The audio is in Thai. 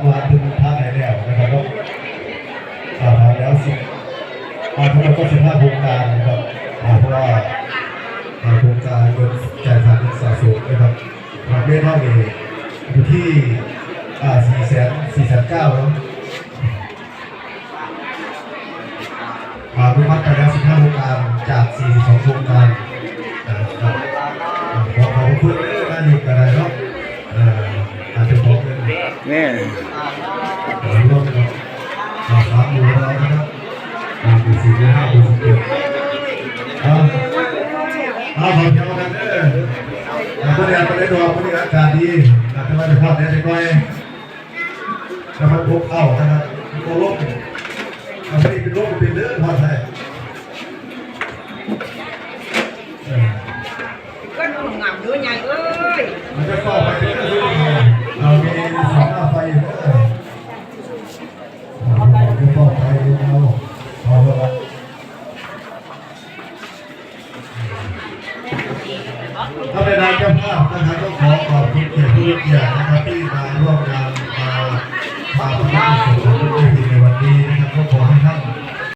มาถึงท่าไหนแล้วนะครับก็แล้วสิทั้งหมดก็15โครงการนะครับเพราะว่าโครงการเงินจ่ายผ่านเงินสะสมนะครับประเภทเท่านี้อยู่ที่4,900,000แล้วอนุมัติไปแล้ว15โครงการจาก42โครงการนะครับขอบคุณท่านอยู่กันเลยเนาะอาจจะบอกเลยนี่ร่วมกับ3หมู่เรานะครับอยู่4-5 อยู่17ขอเที่ยวกันประเดี๋ยวประเดี๋ยวประเดี๋ยวอากาศดีอาจจะมาจะพอดได้จะก้อยจะมาพบเข้านะครับโคโลกไม่ได้เป็นโรคเป็นเลือดพอดได้ก็หนุ่มหนำด้วยไงเอ้ยมันจะก่อไปเรื่อยๆเรามีสองหน้าไฟอยู่จะก่อไปเอาละถ้าเป็นนายเจ้าภาพนะครับต้องขอบคุณเกียรติผู้เกียรตินะครับที่มาร่วมงานพาผู้